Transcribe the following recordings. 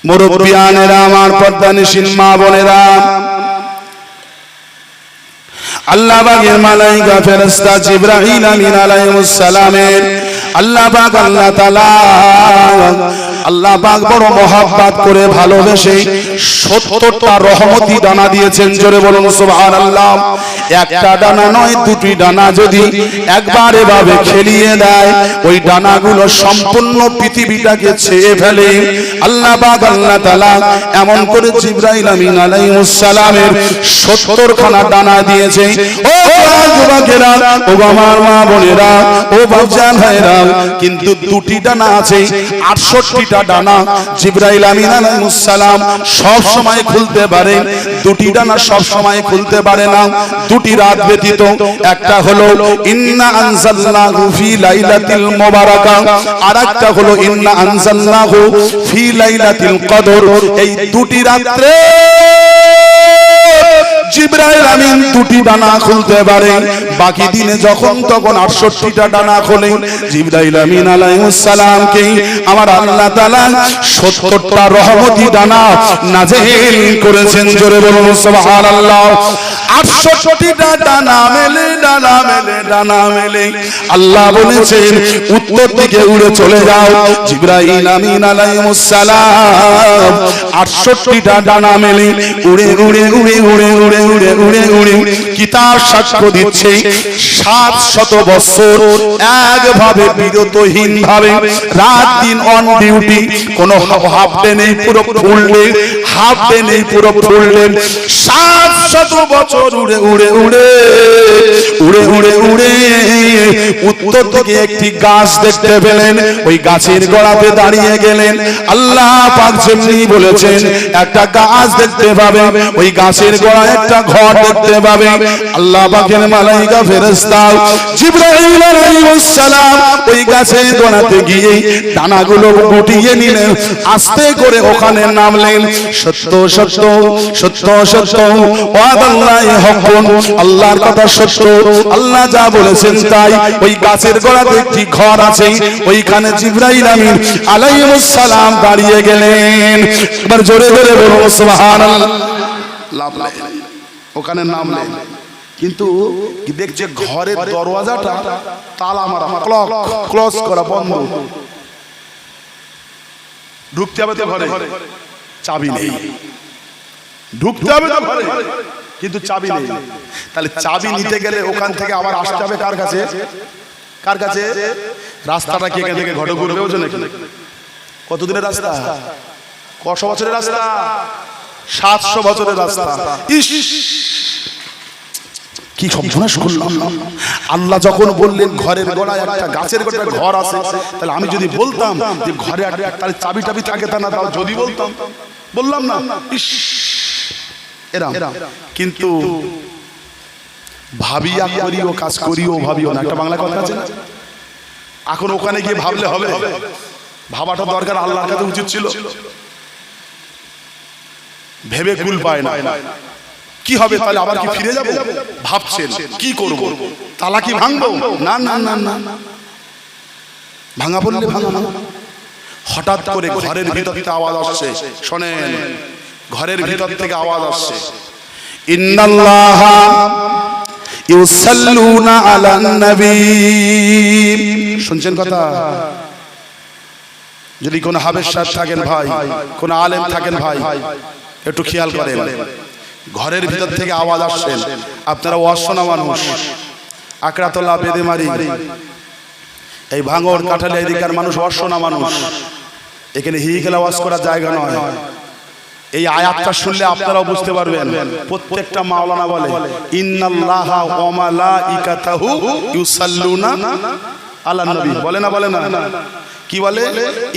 মুরব্বিয়ানেরা, আমার পর্দানিশীন মা বোনেরা, আল্লাহ পাকের মালায়েকা ফেরেশতা জিবরাইল আমিন আলাইহিস সালামের আল্লাহ পাক আল্লাহ তাআলা আল্লাহ পাক বড় মহব্বত করে ভালোবেসে 70টা রহমতি ডানা দিয়েছেন। জোরে বলুন সুবহানাল্লাহ। একটা ডানা নয়, দুটি ডানা যদি একবার এভাবে খেলিয়ে দেয়, ওই ডানাগুলো সম্পূর্ণ পৃথিবীটাকে ছেয়ে ফেলে। আল্লাহ পাক আল্লাহ তাআলা এমন করে জিবরাইল আমিন আলাইহিস সালামের 70 খানা ডানা দিয়েছে। ও যুবকেরা, ও আমার মা বোনেরা, ও বাপজান ভাইরা, কিন্তু দুটি ডানা আছে, 68টা ডানা জিবরাইল আমিন আলাইহিস সালাম সব সময় খুলতে পারে। দুটি ডানা সব সময় খুলতে পারে না, দুটি রাত ব্যতীত। একটা হলো ইন্না আনজালনাহু ফি লাইলাতিল মুবারাকা, আরেকটা হলো ইন্না আনজালনাহু ফি লাইলাতিল কদর। এই দুটি রাতে জিবরাইল আমিন দুটি ডানা খুলতে পারে, বাকি দিনে যখন তখন 68টা ডানা খোলে। জিবরাইল আমিন আলাইহিস সালামকে আমার আল্লাহ তাআলা 70টা রহমতি ডানা নাযিল করেছেন। জোরে বলুন সুবহানাল্লাহ। 68টা ডানা মেলে, ডানা মেলে, ডানা মেলে। আল্লাহ বলেছেন উত্তর দিকে উড়ে চলে যাও। জিবরাইল আমিন আলাইহিস সালাম 68টা ডানা মেলে উড়ে উড়ে উড়ে উড়ে উড়ে উড়ে উড়ে উড়ে কিতাব সাক্ষ্য দিচ্ছে 700 বছর একভাবে বিরতহীন ভাবে রাত দিন অন ডিউটি, কোনো হাফ ডে নেই, পুরো ফুল ডে, হাফ ডে নেই, পুরো ফুল ডে। 700 বছর উড়ে উড়ে উড়ে উড়ে উড়ে উড়ে উত্তর থেকে একটি গাছ দেখতে পেলেন। ওই গাছের গোড়াতে দাঁড়িয়ে গেলেন। আল্লাহ পাক যেমনি বলেছেন একটা গাছ দেখতে পাবে, ওই গাছের গোড়ায় একটা ঘর দেখতে পাবে। আল্লাহ পাকের মালায়েকা ফেরেশতা জিবরাইল আলাইহিস সালাম ওই গাছের গোড়াতে গিয়ে ডানাগুলো গুটিয়ে নিলেন, আস্তে করে ওখানে নামলেন। সত্য সত্য সত্য সত্য ওয়াদাল্লাহি হাক্কুন, আল্লাহর কথা সত্য, আল্লাহ যা বলেছেন তাই। ওই গাছের গোড়াতে একটি ঘর আছে, ওইখানে জিবরাইল আমিন আলাইহিস সালাম দাঁড়িয়ে গেলেন। এবার জোরে জোরে বলুন সুবহানাল্লাহ। ওখানে নামলেন, কিন্তু দেখছে ঘরের দরওয়াজাটা তালা মারা, ক্লোজ করা, বন্ধ। ঢুকতে হবে তো ঘরে, চাবি নেই। ঢুকতে হবে তো ঘরে, কিন্তু চাবি নেই। তাহলে চাবি নিতে গেলে ওখান থেকে আবার আসতে হবে কার কাছে? কার কাছে? রাস্তাটা কি এখান থেকে ঘটে ঘুরবে? ওজনে কতদিনের রাস্তা? কত বছরের রাস্তা? 700 বছরের রাস্তা। ইস, কি সর্বনাশ করলাম। আল্লাহ যখন বললেন ঘরের গোড়ায় একটা গাছের গোড়ায় ঘর আছে, তাহলে আমি যদি বলতাম যে ঘরে তাহলে চাবি টাবি থাকে তা না, তাও যদি বলতাম, বললাম না। ইস, এরম। কিন্তু ভাবিয়া করিও কাজ করিও ভাবিও না, একটা বাংলা কথা আছে না? এখন ওখানে গিয়ে ভাবলে হবে? ভাবাটা দরকার, আল্লাহর কাছে উচিত ছিল। ভেবে কুল পায় না, কি হবে তাহলে? আবার কি ফিরে যাব? ভাবছেন কি করব, তালা কি ভাঙবো? না না না না, ভাঙা বললে ভাঙা না। হঠাৎ করে ঘরের ভিতর থেকে আওয়াজ আসছে, শোনেন, ঘরের ভিতর থেকে আওয়াজ আসছে, ইন্নাল্লাহা ইউসাল্লুনা আলান নবী। শুনছেন কথা? যদি কোন হাবেশ সাহেব থাকেন ভাই, কোন আলেম থাকেন ভাই, একটু খেয়াল করেন। ঘরের ভিতর থেকে আওয়াজ আসছেন, আপনারা ওয়াজ শোনা মানুষ, আকড়াতলা, বেদেমারি, এই ভাঙর, কাঠালি এদিকার মানুষ ওয়াজ শোনা মানুষ। এখানে হি খেলা ওয়াজ করার জায়গা নয়। এই আয়াতটা শুনলে আপনারাও বুঝতে পারবেন। প্রত্যেকটা মাওলানা বলে ইন্নাল্লাহা ওয়া মালাইকাতাহু ইউসাল্লুনা আলান নবী, বলে না? বলে না? কি বলে?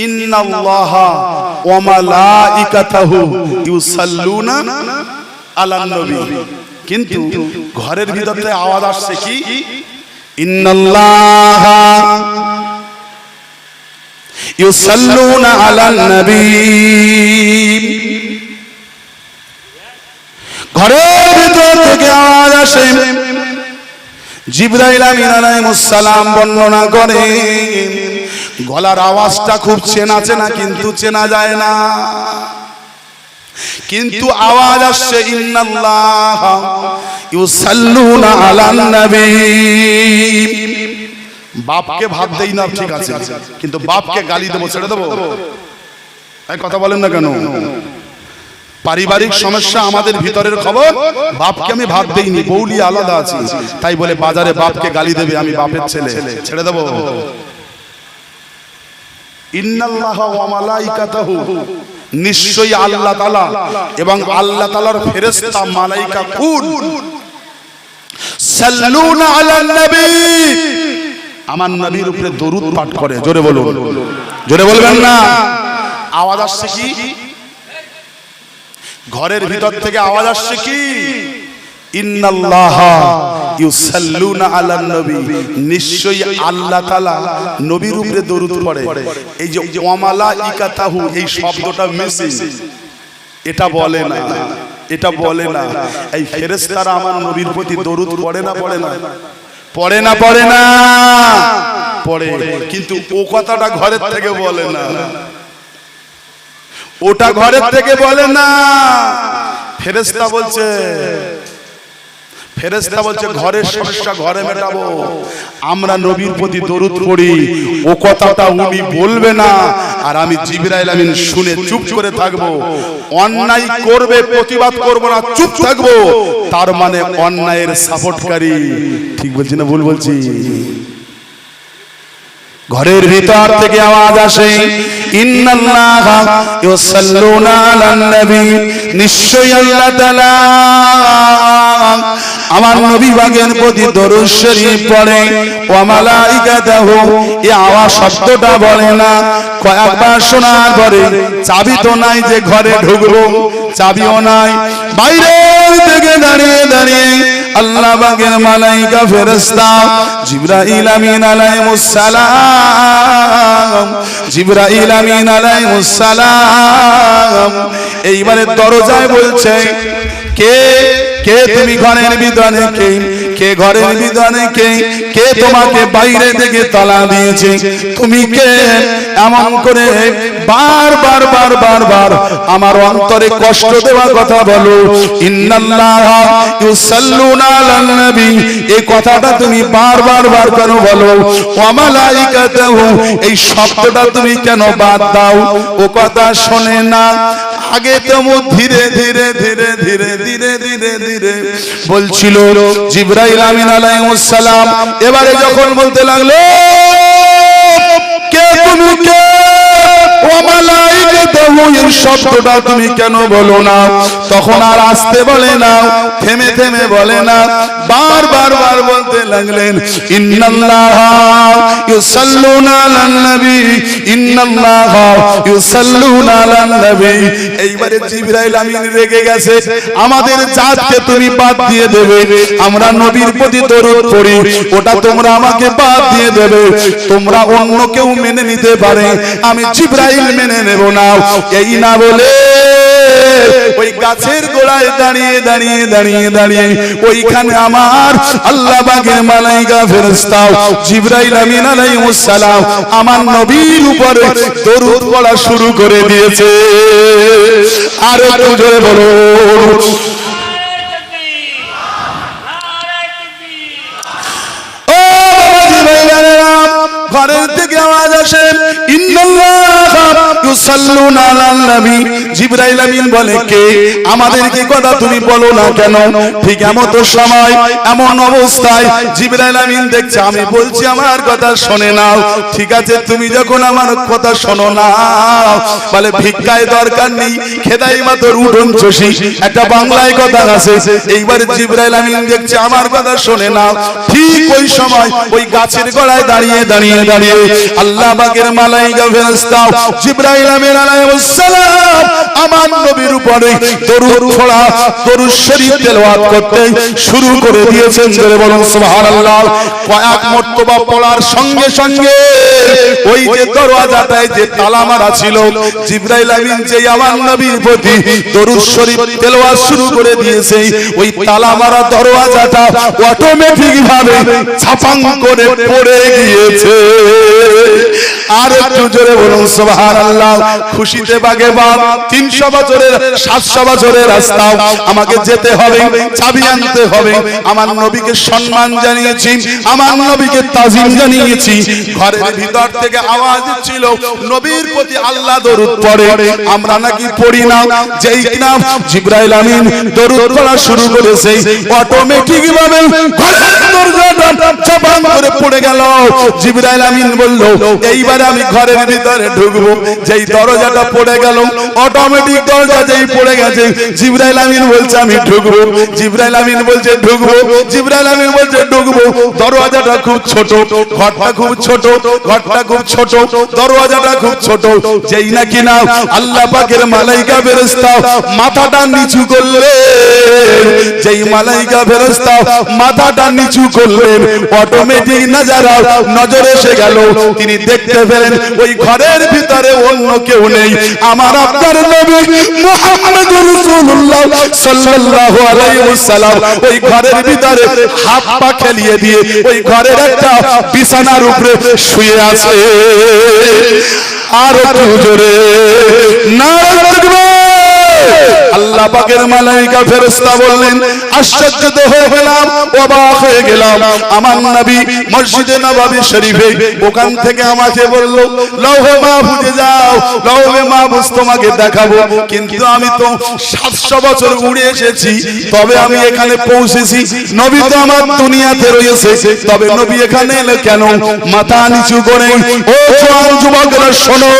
ইন্নাল্লাহা ওয়া মালাইকাতাহু ইউসাল্লুনা আলান নবী। কিন্তু ঘরের ভিতর থেকে আওয়াজ আসছে কি? ইন্নাল্লাহা ইউসাল্লুনা আলান নবী। ঘরের ভিতর থেকে আওয়াজ আসে। জিবরাইল আমিন আলাইহিস সালাম বর্ণনা করেন গলার আওয়াজটা খুব চেনা চেনা, কিন্তু চেনা যায় না, কিন্তু আওয়াজ আসছে ইন্নাল্লাহ ইউসাল্লুনা আলান নবী। বাপকে ভাত দেই না, ঠিক আছে, কিন্তু বাপকে গালি দেবো, ছেড়ে দেবো? এই কথা বলেন না কেন? পারিবারিক সমস্যা আমাদের ভিতরের খবর, বাপকে আমি ভাত দেইনি, বউলি আলাদা আছে, তাই বলে বাজারে বাপকে গালি দেবে, আমি বাপের ছেলে, ছেড়ে দেবো? ইন্নাল্লাহ ওয়া মালাইকাতাহু, নিশ্চয়ই আল্লাহ তাআলা এবং আল্লাহ তাআলার ফেরেশতা মালাইকা কুল সাল্লুনা আলান নবী, আমার নবীর উপরে দরুদ পাঠ করে। জোরে বলুন, জোরে বলবেন না? আওয়াজ আসছে কি? ঘরের ভিতর থেকে আওয়াজ আসছে কি? ইন্নাল্লাহ ইউসাল্লুনা আলান নবী, নিশ্চয়ই আল্লাহ তাআলা নবীর উপরে দরুদ পড়ে। এই যে ওয়া মালাইকাতাহু, এই শব্দটা মিসিং, এটা বলে না, এটা বলে না। এই ফেরেশতারা আমার নবীর প্রতি দরুদ পড়ে না, পড়ে না, পড়ে না, পড়ে না, পড়ে, কিন্তু ও কথাটা ঘরের থেকে বলে না, ওটা ঘরের থেকে বলে না। ফেরেশতা বলছে, ফেরেশতা বলছে ঘরের সমস্যা ঘরে মেটাবো, আমরা নবীর প্রতি দরুদ পড়ি, ও কথাটা উনি বলবে না, আর আমি জিবরাইল আমিন শুনে চুপ করে থাকবো। অন্যায় করবে, প্রতিবাদ করব না, চুপ থাকবো, তার মানে অন্যায়ের সাপোর্টকারী। ঠিক বলছি না ভুল বলছি? ঘরের ভিতর থেকে আওয়াজ আসে ইন্নাল্লাহ ইউসাল্লুনা আলান নবী, নিশ্চয়ই আল্লাহ তাআলা আমার নবী বাগের প্রতি দরুদ শরীফ পড়ে। ওয়া মালাইকাতাহু, এই আওয়াজ শব্দটা বলে না। কয়েকবার শোনার পরে চাবি তো নাই যে ঘরে ঢুকবো, চাবিও নাই, বাইরে থেকে দাঁড়িয়ে দাঁড়িয়ে আল্লাহ পাকের মালাইকা ফেরেশতা জিবরাইল আমিন আলাইহিস সালাম, জিবরাইল আমিন আলাইহিস সালাম এইবারে দরজায় বলছে, কে কে তুমি ঘরের ভিতরে, কে কে ঘরের ভিতরে, কে কে তোমাকে বাইরে থেকে তালা দিয়েছে, তুমি কে? এমন করে বারবার বারবার বার আমার অন্তরে কষ্ট দেওয়া কথা বলো। ইন্নাল্লাহ ইউসাল্লুনা আলান নবী, এই কথাটা তুমি বারবার বার কেন বলো? ওয়া মালাইকাতাহু, এই শব্দটা তুমি কেন বাদ দাও? ও কথা শোনে না। আগে তো ধীরে ধীরে ধীরে ধীরে ধীরে ধীরে ধীরে বলছিল জিবরাইল আমিন আলাইহিস সালাম, এবারে যখন বলতে লাগলো কে তুমি, কে? ওয়া মালাইকাতাহু, এই শব্দটা তুমি কেন বলো না? তখন আর আসতে বলে না, থেমে থেমে বলে না, বারবার বার বলতে লাগলেন ইন্নাল্লাহ ইউসাল্লুনা আলান নবী, ইন্নাল্লাহ ইউসাল্লুনা আলান নবী। এইবারে জিবরাইল আমিন রেগে গেছে, আমাদের জাতকে তুমি বাদ দিয়ে দেবে, আমরা নবীর প্রতি দরুদ পড়ি, ওটা তোমরা আমাকে বাদ দিয়ে দেবে, তোমরা অন্য কেউ মেনে নিতে পারে, আমি জিবরাইল মেনে নেব না। এই না বলে ওই গাছের গোড়ায় দাঁড়িয়ে দাঁড়িয়ে দাঁড়িয়ে দাঁড়িয়ে ওইখানে আমার আল্লাহ পাকের মালাইকা ফেরেশতা জিবরাইল আমিন আলাইহিস সালাম আমার নবীর উপরে দরুদ পড়া শুরু করে দিয়েছে। আর একটু জোরে বলো, ঘরের থেকে আওয়াজ আসে ইন্নাল্লাহ ইউসাল্লুনা আলান নবী। জিবরাইল আমিন বলে, কে? আমাদেরকে কথা তুমি বলো না কেন? ঠিক এমন তো সময়, এমন অবস্থায় জিবরাইল আমিন দেখছে আমি বলছি, আমার কথা শোনে নাও। ঠিক আছে, তুমি যখন আমার কথা শোনো না, বলে ভিক্ষায় দরকার নেই, খেদাই মাত্র উঠোন চষি, একটা বাংলায় কথা আছে। এইবার জিবরাইল আমিন দেখছে আমার কথা শোনে না। ঠিক ওই সময় ওই গাছের গোড়ায় দাঁড়িয়ে দাঁড়িয়ে দাঁড়িয়ে আল্লাহ পাকের মালাইকা ফেরেশতা জিবরাইল আমিন আলাইহিস সালাম আমার নবীর উপরে দরুদ পড়া, দরুদ শরীফ তেলাওয়াত করতে শুরু করে দিয়েছেন। জোরে বলুন সুবহানাল্লাহ। কয়েক মর্তবা পড়ার সঙ্গে সঙ্গে ওই যে দরওয়াজাটায় যে তালা মারা ছিল, জিবরাইল আমিন যে আমার নবীর প্রতি দরুদ শরীফ তেলাওয়াত শুরু করে দিয়েছে, ওই তালা মারা দরওয়াজাটা অটোমেটিক ভাবে ছাপাং করে পড়ে গিয়েছে। আর একটু জোরে বলুন সুবহানাল্লাহ। খুশিতে বাগে বাপ 300 বছরের 700 বছরের রাস্তা আমাকে যেতে হবে, চাবি আনতে হবে। আমার নবীকে সম্মান জানিয়েছি, আমার নবীকে তাজিম জানিয়েছি। ঘরের ভিতর থেকে আওয়াজ ছিল নবীর প্রতি আল্লাহ দরুদ পড়ে, আমরা নাকি পড়ি না। যেই কিনা জিবরাইল আমিন দরুদ পড়া শুরু করেছে, অটোমেটিক ভাবে ঘরের দরজাটা চাপান করে পড়ে গেল। জিবরাইল আমিন বলল এইবারে আমি ঘরের ভিতরে ঢুকবো। যেই দরজাটা পড়ে গেল, অটোমেটিক দরজা যেই পড়ে গেছে, জিবরাইল আমিন বলছে আমি ঢুকবো। জিবরাইল আমিন বলছে ঢুকবো, জিবরাইল আমিন বলছে ঢুকবো। দরজাটা খুব ছোট, ঘরটা খুব ছোট, ঘরটা খুব ছোট, দরজাটা খুব ছোট। যেই নাকি না আল্লাহ পাকের মালাইকা ফেরেশতা মাথাটা নিচু করলেন, যেই মালাইকা ফেরেশতা মাথাটা নিচু করলেন, অটোমেটিক নজর এসে গেল। তিনি দেখতে পেলেন ওই ঘরের ভিতরে অন্য কেউ নেই, আমার আপনার নবী মুহাম্মদুর রাসূলুল্লাহ সাল্লাল্লাহু আলাইহি ওয়াসাল্লাম ওই ঘরের ভিতরে হাত পা খেলিয়ে দিয়ে ওই ঘরের একটা বিছানার উপরে শুয়ে আছে। আর একটু জোরে নারে তাকবীর। আল্লাহ পাকের মালাইকা ফেরেশতা বললেন আশ্চর্য হয়ে গেলাম, অবাক হয়ে গেলাম। আমার নবী মসজিদে নববী শরীফে ওখান থেকে আমাকে বলল লৌহে মাহফুজে যাও, লৌহে মাহফুজ তোমাকে দেখাবো। কিন্তু আমি তো 700 বছর উড়ে এসেছি, তবে আমি এখানে পৌঁছেছি। নবী তো আমার দুনিয়াতে রয়েছে, তবে নবী এখানে এলো কেন? মাথা নিচু করে ও জওয়ান যুবকরা শোনো,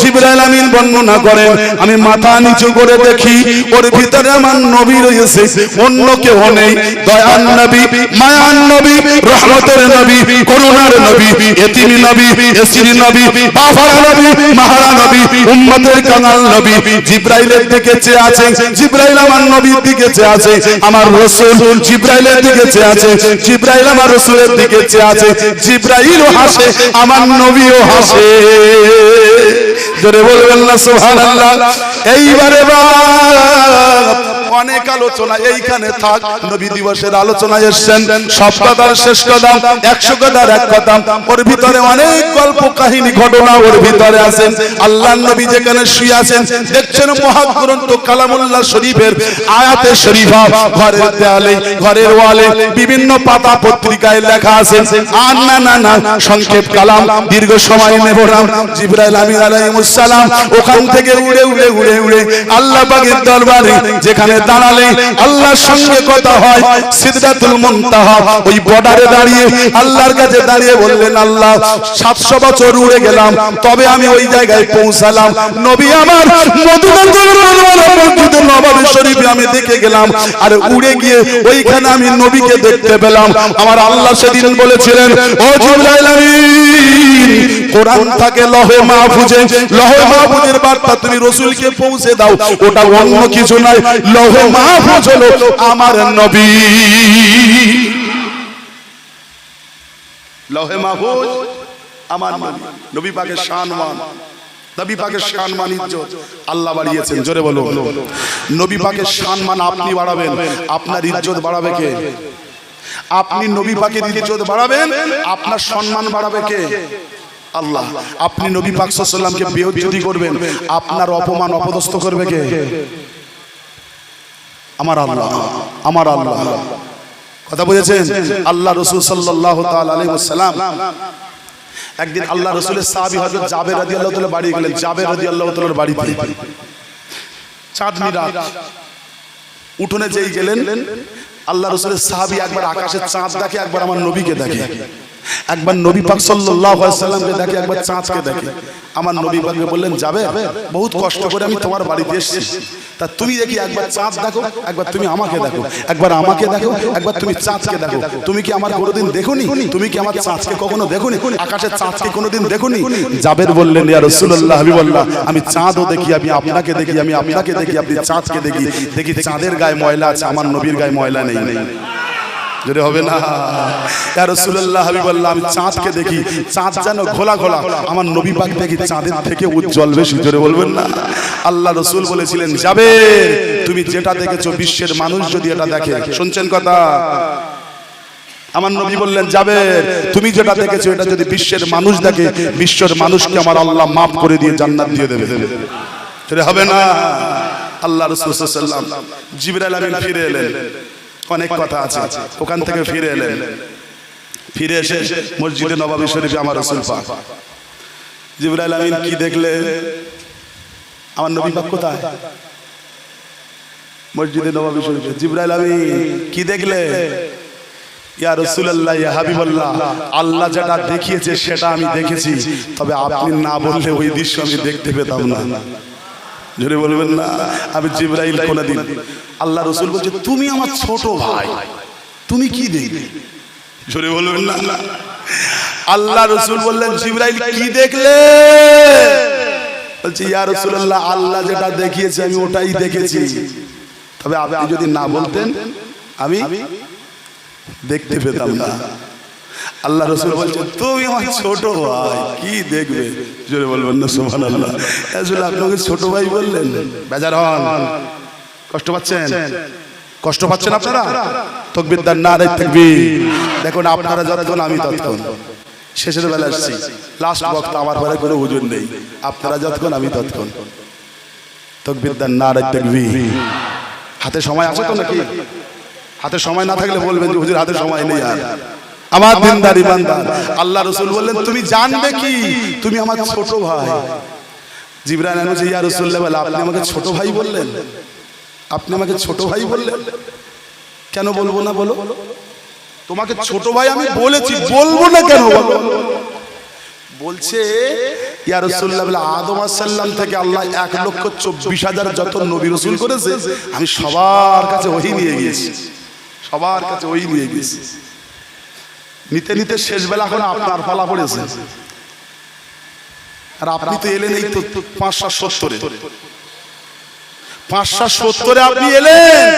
জিবরাইল আমিন বর্ণনা করেন আমি মাথা নিচু করে দেখি ওর ভিতরে আমার নবী রয়েছে, অন্য কেউ নেই। দয়ার নবী, মায়ার নবী, রহমতের নবী, করুণার নবী, এতিম নবী, এসির নবী, বাবার নবী, মাহারা নবী, উম্মতের কাঙাল নবী। জিবরাইলের দিকে চেয়ে আছে, জিবরাইল আমার নবীর দিকে চেয়ে আছে। আমার রাসূল জিবরাইলের দিকে চেয়ে আছে, জিবরাইল আমার রাসূলের দিকে চেয়ে আছে। জিবরাইলও হাসে, আমার নবীও হাসে। জোরে বলবেন না সুবহানাল্লাহ। এইবারে অনেক আলোচনা এইখানে থাক, নবী দিবসের আলোচনায় এসেছেন। সব কথার শেষ কথা, 100 কথার এক কথা। ওর ভিতরে অনেক গল্প কাহিনী ঘটনা ওর ভিতরে আছেন। আল্লাহর নবী যেখানে শুয়ে আছেন দেখছেন মহাগ্রন্থ কালামুল্লাহ শরীফের আয়াতে শরীফা ঘরের দেয়ালে, ঘরের ওয়ালে বিভিন্ন পাতা পত্রিকায় লেখা আছে। আর না না না সংক্ষেপ কালাম, দীর্ঘ সময় নেব না। জিবরাইল আমিন আলাইহিস সালাম ওখান থেকে উড়ে উড়ে উড়ে উড়ে আল্লাহ পাকের দরবারে যেখানে দাঁড়ালে আল্লাহর সঙ্গে কথা হয়, সিদরাতুল মুনতাহা ওই বর্ডারে দাঁড়িয়ে আল্লাহর কাছে দাঁড়িয়ে বললেন আল্লাহ 700 বছর উড়ে গেলাম, তবে আমি ওই জায়গায় পৌঁছালাম। নবী আমার মসজিদে নববী শরীফে আমি দেখে গেলাম, আর উড়ে গিয়ে ওইখানে আমি নবীকে দেখতে পেলাম। আমার আল্লাহ সেদিন বলেছিলেন ও জিবরাইল আমিন কোরআন থেকে লৌহে মাহফুজে, লৌহে মাহফুজের বার্তা তুমি রাসূলকে পৌঁছে দাও। ওটা অন্য কিছু নয়, লৌহে মাহফুজ হলো আমার নবী। লৌহে মাহফুজ আমার নবী, নবী পাকের শানমান, নবী পাকের শানমান ইজ্জত আল্লাহ বাড়িয়েছেন। জোরে বলো নবী পাকের শানমান আপনি বাড়াবেন, আপনার ইজ্জত বাড়াবে কে? আপনি নবী পাকের ইজ্জত বাড়াবেন, আপনার সম্মান বাড়াবে কে? আল্লাহ। আপনি নবী পাক সাল্লাল্লাহু আলাইহি ওয়াসাল্লামকে বেইজ্জতি করবেন, আপনার অপমান অপদস্থ করবে কে? আমার আল্লাহ, আমার আল্লাহ। কথা বুঝেছেন? আল্লাহ রাসূল সাল্লাল্লাহু তাআলা আলাইহি ওয়াসাল্লাম একদিন আল্লাহ রাসূলের সাহাবী হযরত জাবের রাদিয়াল্লাহু তাআলা বাড়ি গেলেন। জাবের রাদিয়াল্লাহু তাআলার বাড়িতে চাঁদনি রাত, উঠোনে যেই গেলেন আল্লাহ রাসূলের সাহাবী একবার আকাশের চাঁদ দেখে, একবার আমার নবীকে দেখে। একবার নবী পাক সাল্লাল্লাহু আলাইহি ওয়াসাল্লামকে দেখে, একবার চাঁদকে দেখে। আমার নবী পাককে বললেন যাবে, বহুত কষ্ট করে আমি তোমার বাড়িতে এসেছি, তা তুমি দেখি একবার চাঁদ দেখো, একবার তুমি আমাকে দেখো, একবার আমাকে দেখো, একবার তুমি চাঁদকে দেখো। তুমি কি আমার কোনোদিন দেখোনি? তুমি কি আমার চাঁদকে কখনো দেখোনি? আকাশের চাঁদকে কোনোদিন দেখোনি? জাবের বললেন ইয়া রাসূলুল্লাহ হাবিবাল্লাহ, আমি চাঁদও দেখি, আমি আপনাকে দেখি, আমি আপনাকে দেখি, আপনি চাঁদকে দেখি। দেখি চাঁদের গায়ে ময়লা আছে, আমার নবীর গায়ে ময়লা নেই। জোরে হবে না ইয়া রাসূলুল্লাহ হাবিবাল্লাহ, আমি চাঁদকে দেখি, চাঁদ যেন ঘোলা ঘোলা, আমার নবী পাক দেখি চাঁদের থেকে উজ্জ্বল বেশি। জোরে বলবেন না? আল্লাহ রাসূল বলেছিলেন যাবে তুমি যেটা দেখেছো বিশ্বের মানুষ যদি এটা দেখে, শুনছেন কথা? আমার নবী বললেন, জাবের তুমি যেটা দেখেছো এটা যদি বিশ্বের মানুষ দেখে, বিশ্বের মানুষকে আমার আল্লাহ মাফ করে দিয়ে জান্নাত দিয়ে দেবে। সেটা হবে না? আল্লাহ রাসূল সাল্লাল্লাহু আলাইহি ওয়াসাল্লাম জিবরাইল আমিন ফিরে এলেন, অনেক কথা আছে, ওখান থেকে ফিরে এলেন। ফিরে এসে মসজিদে নববী শরীফে আমার রাসূল পাক জিবরাইল আমিন কি দেখলে? আমার নবী পাক কোথায়? মসজিদে নববী শরীফে। জিবরাইল আমিন কি দেখলে? ইয়া রাসূলুল্লাহ, ইয়া হাবিবাল্লাহ, আল্লাহ যেটা দেখিয়েছে সেটা আমি দেখেছি, তবে আপনি না বললে ওই দৃশ্য আমি দেখতে পেতাম না। জোরে বলবেন না? আমি জিবরাইল কোনদিন, আল্লাহ রাসূল বলছে তুমি আমার ছোট ভাই, তুমি কি দেখলে? জোরে বলবেন না? আল্লাহ রাসূল বললেন, জিবরাইল কি দেখলে? বলছে ইয়া রাসূলুল্লাহ, আল্লাহ যেটা দেখিয়েছে আমি ওটাই দেখেছি, তবে আপনি যদি না বলতেন আমি দেখতে পেতাম না। আল্লাহ রাসূল বলছে তুমি আমার ছোট ভাই, কি দেখবে? জোরে বলবেন না সুবহানাল্লাহ। আসলে আপনাকে ছোট ভাই বললেন, বেজার হন? কষ্ট পাচ্ছেন? কষ্ট পাচ্ছেন আপনারা? তাকবীর দেন, নারে তাকবীর। দেখুন আপনারা যতক্ষণ আমি ততক্ষণ। শেষের বেলা আসছি, লাস্ট বক্ত, আমার পরে কোনো হুজুর নেই। আপনারা যতক্ষণ আমি ততক্ষণ। তাকবীর দেন, নারে তাকবীর। হাতে সময় আছে তো নাকি? হাতে সময় না থাকলে বলবেন যে হুজুর হাতে সময় নেই। আর আমার দিনদার ইমানদার, আল্লাহ রাসূল বললেন তুমি জানবে কি তুমি আমার ছোট ভাই। জিবরাইল বলছে ইয়া রাসূলুল্লাহ, আপনি আমাকে ছোট ভাই বললেন? আপনি আমাকে ছোট ভাই বললেন? কেন বলবো না বলো? তোমাকে ছোট ভাই আমি বলেছি, বলবো না কেন বলো? বলছে ইয়া রাসূলুল্লাহ, আদম আলাইহিস সালাম থেকে আল্লাহ 1,24,000 যত নবী রাসূল করেছে, আমি সবার কাছে ওহী নিয়ে গিয়েছি, সবার কাছে ওহী নিয়ে গিয়েছি। নিতে নিতে শেষ বেলা এখন আপনার পালা পড়েছে, আর আপনি তো এলেন এই তো 570-এ। 570-এ আপনি এলেন,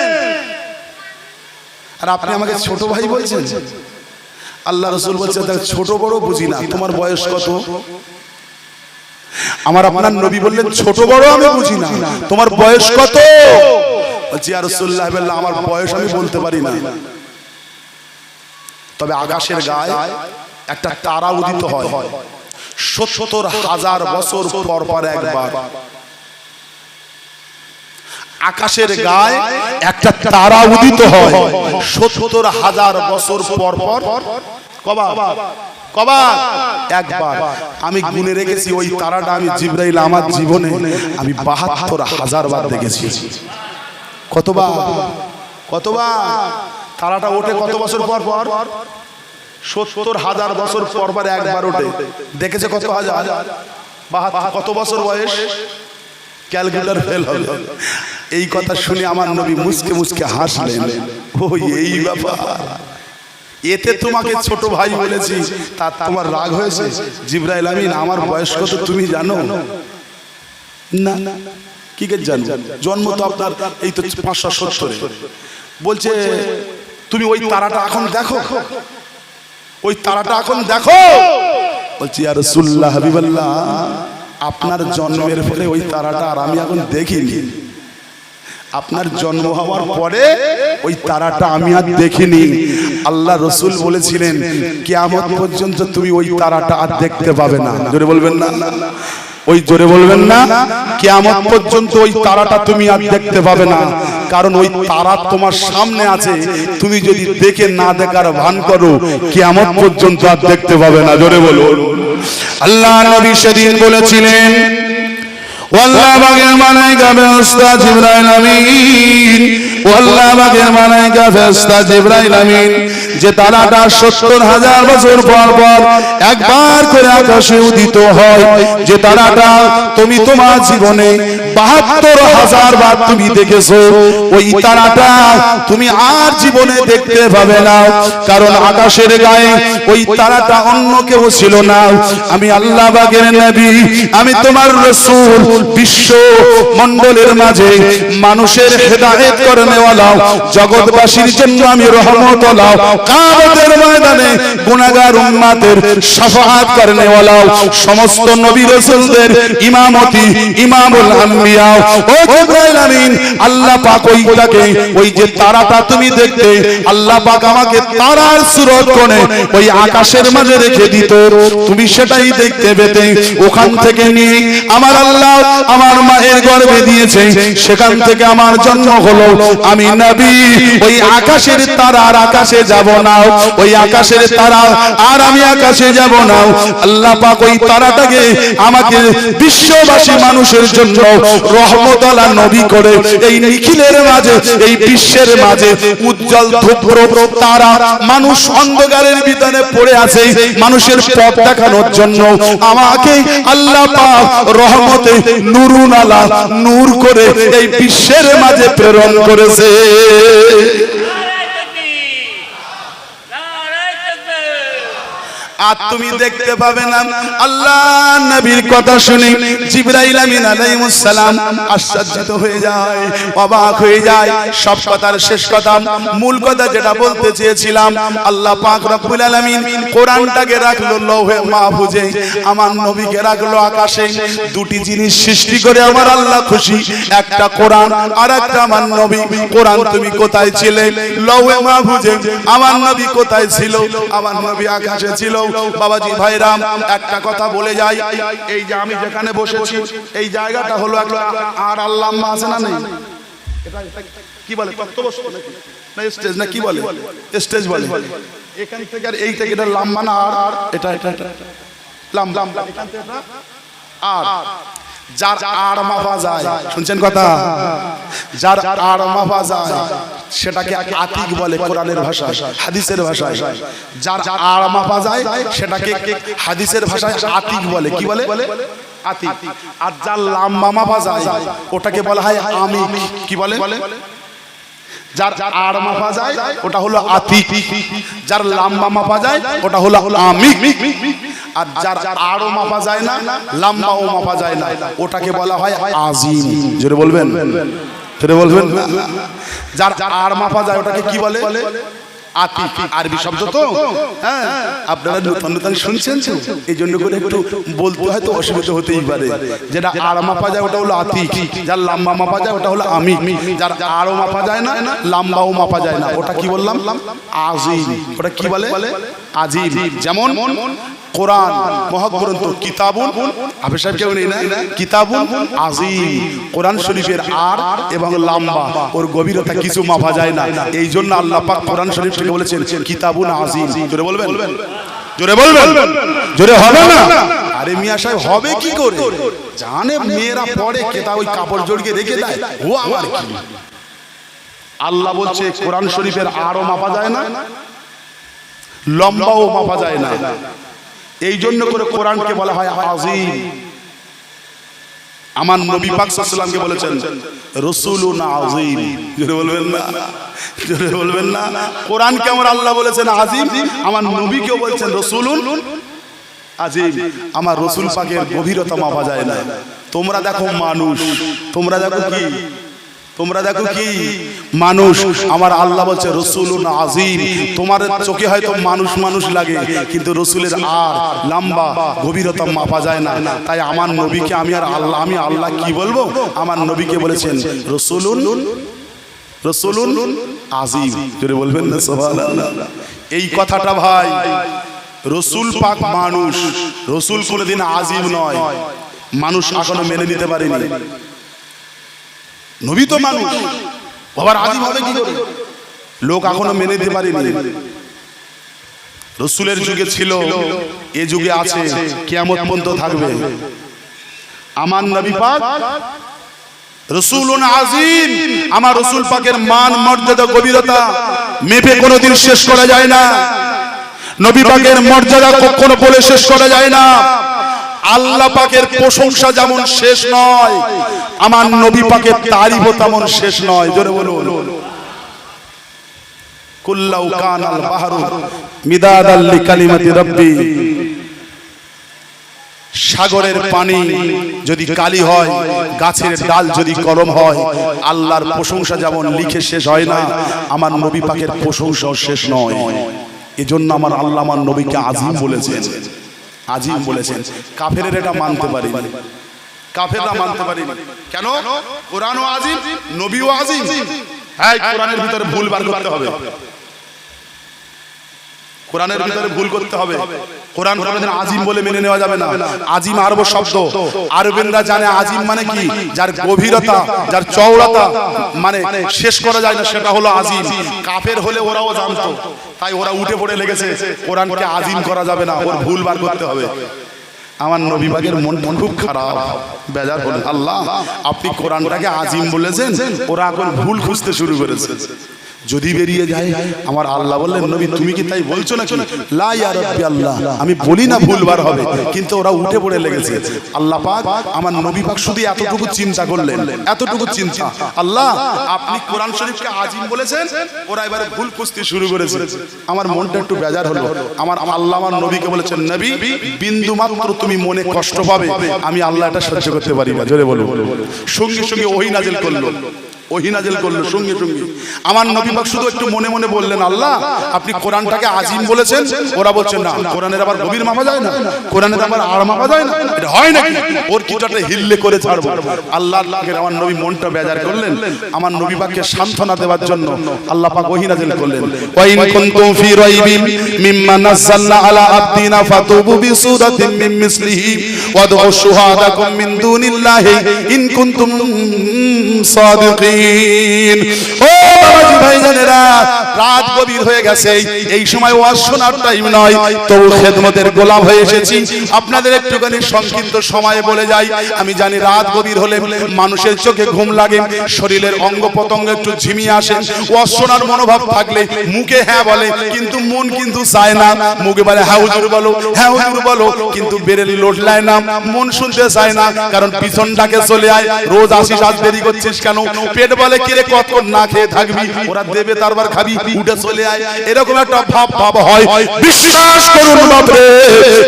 আর আপনি আমাকে ছোট ভাই বলছেন। আল্লাহ রাসূল বলছে ছোট বড় বুঝি না, তোমার বয়স কত? আমার আপনার নবী বললেন ছোট বড় আমি বুঝি না, তোমার বয়স কত? বলছি ইয়া রাসূলুল্লাহ, আমার বয়স আমি বলতে পারি না, তবে আকাশের গায়ে একটা তারা উদিত হয় 70,000 বছর পর পর একবার। আকাশের গায়ে একটা তারা উদিত হয় 70,000 বছর পর পর কবার? একবার। আমি গুনে রেখেছি ওই তারাটা আমি জিবরাইল আমার জীবনে আমি 72,000 বার দেখেছি। কতবার? তারাটা ওঠে কত বছর পর পর? 70,000 বছর পর পর একবার ওঠে। দেখেছে কত হাজার? কত বছর বয়স? ক্যালকুলেটর ফেল হবে। এই কথা শুনে আমার নবী মুসকে মুসকে হাসলেন। ও এই ব্যাপার, এতে তোমাকে ছোট ভাই বলেছি, তা তোমার রাগ হয়েছে? জিবরাইল আমিন, আমার বয়স কত তুমি জানো? না। কি করে জানো? জন্ম তো আপনার এই তো 570-এ। বলছে তুমি ওই তারাটা এখন দেখো, ওই তারাটা এখন দেখো। বলছি ইয়া রাসূলুল্লাহ, হাবিবাল্লাহ, আপনার জন্মের পরে ওই তারাটা আর আমি এখন দেখিনি। আপনার জন্ম হওয়ার পরে ওই তারাটা আমি আর দেখিনি। আল্লাহ রাসূল বলেছিলেন কিয়ামত পর্যন্ত তুমি ওই তারাটা আর দেখতে পাবে না। জোরে বলবেন না? ওই জোরে বলবেন না? কিয়ামত পর্যন্ত ওই তারাটা তুমি আর দেখতে পাবে না, কারণ ওই তারা তোমার সামনে আছে। তুমি যদি দেখে না দেখার ভান করো, কিয়ামত পর্যন্ত আর দেখতে পাবে না। জোরে বলুন। আল্লাহ নবী সেদিন বলেছিলেন ওয়াল্লাহ বাগের মালাইকা ফেরেশতা জিবরাইল আমিন, ওয়াল্লাহ বাগের মালাইকা ফেরেশতা জিবরাইল আমিন, যে তারাটা 70,000 বছর পর পর একবার করে আকাশে উদিত হয়, যে তারাটা তুমি তোমার জীবনে 72,000 বার তুমি দেখেছো, ওই তারাটা তুমি আর জীবনে দেখতে পাবে না, কারণ আকাশের গায়ে ওই তারাটা অন্য কেউ ছিল না। আমি আল্লাহ বাগের নবী, আমি তোমার রাসূল, বিশ্ব মণ্ডলের মাঝে মানুষের হেদায়েত করনেওয়ালা, জগৎবাসীর জন্য আমি রহমত ওয়ালা, কিয়ামতের ময়দানে গুনাহগার উম্মতের শাফাআত করনেওয়ালা, সমস্ত নবী রাসূলদের ইমামতি, ইমামুল আম্বিয়া ও জিবরাইল আমিন আল্লাহ পাক ওইটাকে ওই যে তারাটা তুমি দেখতে আল্লাহ পাক আমাকে তারার সুরত কোণে ওই আকাশের মাঝে রেখে দিত তুমি সেটাই দেখতে পেতে ওখান থেকে নিয়ে আমার আল্লাহ আমার মায়ের গর্ভে দিয়েছে সেখান থেকে আমার জন্ম হলো আমি নবী ওই আকাশের তারা আর আকাশে যাব না ওই আকাশের তারা আর আমি আকাশে যাব না আল্লাহ পাক ওই তারাটাকে আমাকে বিশ্ববাসী মানুষের জন্য রহমতওয়ালা নবী করে এই নিখিলের মাঝে এই বিশ্বের মাঝে উজ্জ্বল ধ্রুব তারা মানুষ অন্ধকারের ভিতরে পড়ে আছে মানুষের পথ দেখানোর জন্য আমাকে আল্লাহ পাক রহমতে নূরুন আলা নূর করে এই বিশ্বের মাঝে প্রেরণ করেছে আর তুমি দেখতে পাবে না আল্লাহ নবীর কথা শুনে জিবরাইল আমিন আলাইহিস সালাম আশ্চর্যিত হয়ে যায় অবাক হয়ে যায় সব কথার শেষ কথা মূল কথা যেটা বলতে চেয়েছিলাম আল্লাহ পাক রব্বুল আলামিন কোরআনটাকে রাখলো লৌহে মাহফুজে আমার নবীকে রাখলো আকাশে দুটি জিনিস সৃষ্টি করে আমার আল্লাহ খুশি একটা কোরআন আর একটা আমার নবী কোরআন তুমি কোথায় ছিলে লৌহে মাহফুজে আমার নবী কোথায় ছিল আমার নবী আকাশে ছিল বাবাজি ভাইরাম একটা কথা বলে যাই এই যে আমি যেখানে বসেছি এই জায়গাটা হলো একটা আর আল্লাহ আছে না নেই এটা কি বলে তক্তবস্তু নাকি না স্টেজ না কি বলে স্টেজ বলে এখান থেকে আর এই থেকে এটা লম্বা না আর এটা লম্বা এখান থেকে আর যার আড় মাপা যায় শুনছেন কথা যার আড় মাপা যায় সেটাকে আতিক বলে কোরআনের ভাষায় হাদিসের ভাষায় যার আড় মাপা যায় সেটাকে হাদিসের ভাষায় আতিক বলে কি বলে আতিক আর যার লম্বা মাপা যায় ওটাকে বলা হয় আমিক কি বলে যার আড় মাপা যায় ওটা হলো আতিক যার লম্বা মাপা যায় ওটা হলো আমিক আর যার আড়ও মাপা যায় না লম্বাও মাপা যায় না ওটাকে বলা হয় আজিম জোরে বলবেন জোরে বলবেন যার আড় মাপা যায় ওটাকে কি বলে আতিক আরবি শব্দ তো হ্যাঁ আপনারা নতুন নতুন শুনছেন তো এই জন্য করে একটু বলতে হয় তো অসুবিধা হতেই পারে যেটা আড় মাপা যায় ওটা হলো আতিক যার লম্বা মাপা যায় ওটা হলো আমিক যার আড়ও মাপা যায় না লম্বাও মাপা যায় না ওটা কি বললাম আজিম ওটা কি বলে আজিম যেমন কোরআন মহাগ্রন্থ কিতাবুন হাফেজ সাহেব কেউ নেই না কিতাবুন আজিম কোরআন শরীফের আর এবং লম্বা ওর গভীরতা কিছু মাপা যায় না এই জন্য আল্লাহ পাক কোরআন শরীফ থেকে বলেছেন কিতাবুন আজিম জোরে বলবেন জোরে বলবেন জোরে হবে না আরে মিয়া সাহেব হবে কি করে জানে মেয়েরা পড়ে কেতা ওই কাপড় জড়িয়ে রেখে দেয় ও আমার কি আল্লাহ বলছে কোরআন শরীফের আরও মাপা যায় না লম্বাও মাপা যায় না এই জন্য করে কোরআনকে বলা হয় আজিম আমার নবী পাক সাল্লাল্লাহু আলাইহি ওয়াসাল্লামকে বলেছেন রাসূলুন আজিম জোরে বলবেন না জোরে বলবেন না কোরআনকে আমার আল্লাহ বলেছেন আজিম আমার নবীকেও বলেছেন রাসূলুন আজিম আমার রাসূল পাকের গভীরতা মাপা যায় না তোমরা দেখো মানুষ তোমরা দেখো কি তোমরা দেখো কি মানুষ আমার আল্লাহ বলছে রাসূলুন আজিম তোমার চোখে হয়তো মানুষ মানুষ লাগে কিন্তু রাসূলের আর লম্বা গভীরতা মাপা যায় না তাই আমার নবীকে আমি আল্লাহ কি বলবো আমার নবীকে বলেছেন রাসূলুন আজিম জোরে বলবেন না সুবহানাল্লাহ এই কথাটা ভাই রাসূল পাক মানুষ রাসূল কোনদিন আজিম নয় মানুষ এখনো মেনে নিতে পারেনি নবী তো মানুষ বাবার আজিম হবে কি করে লোক এখনো মেনে নিতে পারেনি রাসূলের যুগে ছিল এই যুগে আছে কিয়ামত পর্যন্ত থাকবে আমার নবী পাক রাসূলুন আজিম আমার রাসূল পাকের মান মর্যাদা গভীরতা মেপে কোনোদিন শেষ করা যায় না নবী পাকের মর্যাদা কখনো বলে শেষ করা যায় না আল্লাহ পাকের প্রশংসা যেমন শেষ নয় আমার নবী পাকের তারিফও তেমন শেষ নয় জোরে বলুন কুল্লাউ কানাল বাহরু মিদাদাল লিকালিমাতি রাব্বি সাগরের পানি যদি কালি হয় গাছের ডাল যদি কলম হয় আল্লাহর প্রশংসা যেমন লিখে শেষ হয় না আমার নবী পাকের প্রশংসাও শেষ নয় এজন্য আমার আল্লাহ আমার নবীকে আজিম বলেছেন আজিম বলেছেন কাফেরের এটা মানতে পারে কাফেররা মানতে পারেনি। কেন? কোরআনও আজিম, নবীও আজিম। হ্যাঁ, কোরআনের ভিতরে ভুল বার করতে হবে, কোরআনের ভিতরে ভুল করতে হবে। কোরআন কোনদিন আজিম বলে মেনে নেওয়া যাবে না। আজিম আরব শব্দ, আরবেনরা জানে আজিম মানে কি, যার গভীরতা, যার চওড়াতা মানে শেষ করা যায় না, সেটা হলো আজিম। কাফের হলে ওরাও জানতো, তাই ওরা উঠে পড়ে লেগেছে কোরআনকে আজিম করা যাবে না, ওর ভুল বার করতে হবে। আমার নবী পাকের মন খুব খারাপ, বেজার হলেন, আল্লাহ আপনি কোরআনটাকে আজিম বলেছেন, ওরা এখন ভুল খুঁজতে শুরু করেছে। যদি বেরিয়ে যায়, আমার আল্লাহ বললেন নবী তুমি কি তাই বলছো নাকি? লা ইয়া রাব্বি আল্লাহ, আমি বলি না ভুলবার হবে, কিন্তু ওরা উঠে পড়ে লেগেছে। আল্লাহ পাক আমার নবী পাক শুধু এতটুকু চিন্তা করলেন, এতটুকু চিন্তা, আল্লাহ আপনি কোরআন শরীফকে আজিম বলেছেন, ওরা এবারে ভুল খুঁজতে শুরু করেছে। আমার মনটা একটু বেজার হলো। আমার আল্লাহ আমার নবীকে বলেছেন নবী বিন্দু মাত্র তুমি মনে কষ্ট পাবে, আমি আল্লাহ এটা সহ্য করতে পারি না। জোরে বলো। সঙ্গে সঙ্গে ওহী নাজিল করলো, ওহী নাজিল করলো সঙ্গে সঙ্গে। আমার নবী পাক শুধু একটু মনে মনে বললেন আল্লাহ আপনি কোরআনটাকে আজিম বলেছেন, ওরা বলছেন না কোরআনের আবার গভীর মাপা যায় না, কোরআনের আবার আড় মাপা যায় না, এটা হয় নাকি? ওর কিছুটা হিললে করে ছাড়বো। আল্লাহ আমার নবী মনটা বেজার করলেন, আমার নবী পাককে সান্ত্বনা দেওয়ার জন্য আল্লাহ পাক ওহী নাজিল করলেন, ওয়া ইন কুনতুম ফি রাইবিন মিম্মা নাযালনা আলা আবদিনা ফাতুবু বিসূরাতিন মিন মিসলিহি ওয়াদউ শুহাদাকুম মিন দুনিল্লাহি ইন কুনতুম সাদিকিন। ও বাবাজি ভাইজানেরা, রাত গভীর হয়ে গেছে, এই সময় ওয়াজ শোনার টাইম নয়, তবু খেদমতের গোলাম হয়ে এসেছি। আপনাদের একটুখানি সংক্ষিপ্ত সময়ে বলে যাই, আমি জানি রাত গভীর হলে মানুষের চোখে ঘুম লাগে, শরীরের অঙ্গ প্রত্যঙ্গ একটু ঝিমিয়ে আসে। ওয়াজ শোনার মনোভাব থাকলে মুখে হ্যাঁ বলে, কিন্তু মন কিন্তু চায় না। মুখে বলে হ্যাঁ হুজুর বলো, হ্যাঁ হুজুর বলো, কিন্তু বেরেল লোটলায় না, মন শুনতে চায় না, কারণ পিছনটাকে চলে আয়, রোজ আসিস আজ দেরি করছিস কেন? পেট বলে কিরে কতক্ষণ না খেয়ে থাকবি, ওরা দেবে তারপর খাবি, উঠে চলে আয়, এরকম একটা ভাব হয়। বিশ্বাস করুন বাপরে,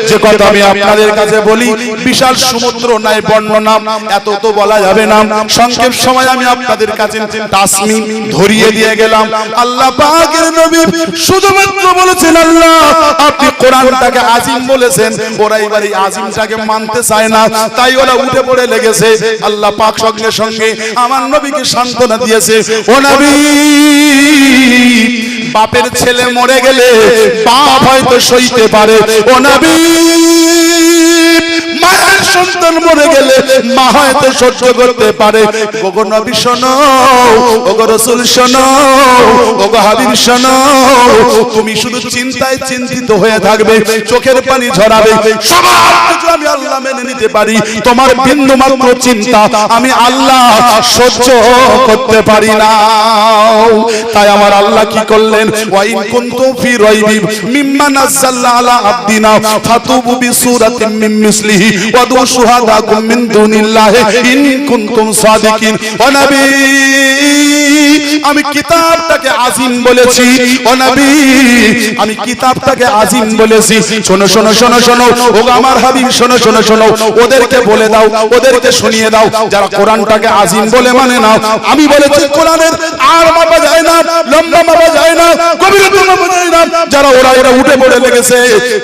যে কথা আমি আপনাদের কাছে বলি বিশাল সমুদ্র নাই বর্ণনা, এত তো বলা যাবে না। সংক্ষেপ সময় আমি আপনাদের কাছে তাসমিম ধরিয়ে দিয়ে গেলাম। আল্লাহ পাকের নবী শুধুমাত্র বলেছেন আল্লাহ আপনি কোরআনটাকে আজিম বলেছেন, ওরা এবারে আজিমটাকে মানতে চায় না, তাই ওরা উঠে পড়ে লেগেছে। আল্লাহ পাক সঙ্গে সঙ্গে আমার নবীকে সান্ত্বনা দিয়েছে, ও নবী বাপের ছেলে মরে গেলে বাপ হয়তো সইতে পারে, ও নবী মায়ের সন্তান মরে গেলে মা হয়তো সহ্য করতে পারে। ওগো নবী শোনো, ওগো রাসূল শোনো, ওগো হাবিব শোনো, তুমি শুধু চিন্তায় চিন্তিত হয়ে থাকবে, চোখের পানি ঝরাবে, সব কিছু আমি আল্লাহ মেনে নিতে পারি, তোমার বিন্দু মাত্র চিন্তা আমি আল্লাহ সহ্য করতে পারি না। তাই আমার আল্লাহ কি করলেন, ওয়া ইন কুনতুম ফি রাইবিন মিম্মা নাযালনা আলা আবদিনা ফাতুবু বিসূরাতিন মিন মিসলিহি ওয়াদু শুহাদাকুম মিন দুনিল্লাহি ইন কুনতুম সাদিকিন। ও নবী আমি কিতাবটাকে আজিম বলেছি, ও নবী আমি কিতাবটাকে আজিম বলেছি। শোনো শোনো শোনো শোনো, ও আমার হাবিব শোনো শোনো শোনো, ওদেরকে বলে দাও, ওদেরকে শুনিয়ে দাও যারা কোরআনটাকে আজিম বলে মানে না। আমি বলেছি কোরআনের আর মাপা যায় না, লম্বা মাপা যায় না, গভীরতা মাপা যায় না, যারা এরা উঠে পড়ে লেগেছে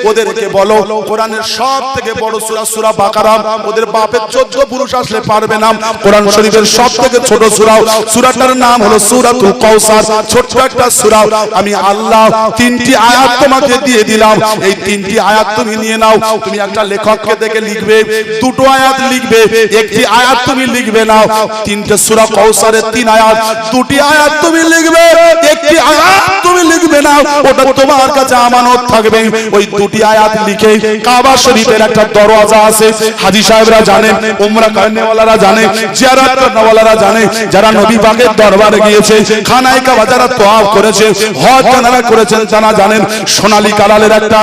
ওদেরকে বলো কোরআনের সব থেকে বড় সূরা সূরা বাকারা, ওদের বাপের 14 পুরুষ আসলে পারবে না। কোরআন শরীফের সব থেকে ছোট সূরা, সূরাটার নাম হলো সূরাতুল কাউসার, ছোট্ট একটা সূরা। আমি আল্লাহ 3টি আয়াত তোমাকে দিয়ে দিলাম, এই 3টি আয়াত তুমি নিয়ে নাও। তুমি একটা লেখককে দেখে লিখবে, 2টো আয়াত লিখবে, একটি আয়াত তুমি লিখবে না। 3টে সূরা কাউসারের 3 আয়াত, 2টি আয়াত তুমি লিখবে, একটি আয়াত তুমি লিখবে না, ওটা তোমার কাছে আমানত থাকবে। ওই 2টি আয়াত লিখে কাবা শরীফের একটা দরওয়াজা আছে, হাজী সাহেবরা জানেন, উমরা করনেওয়ালারা জানে, জিয়ারত করনেওয়ালারা জানে, যারা নবী পাকের দরবারে গিয়েছে, খানায়ে কাবা যারা তওয়াফ করেছে, হজ যারা করেছেন তারা জানেন সোনালী কালারের একটা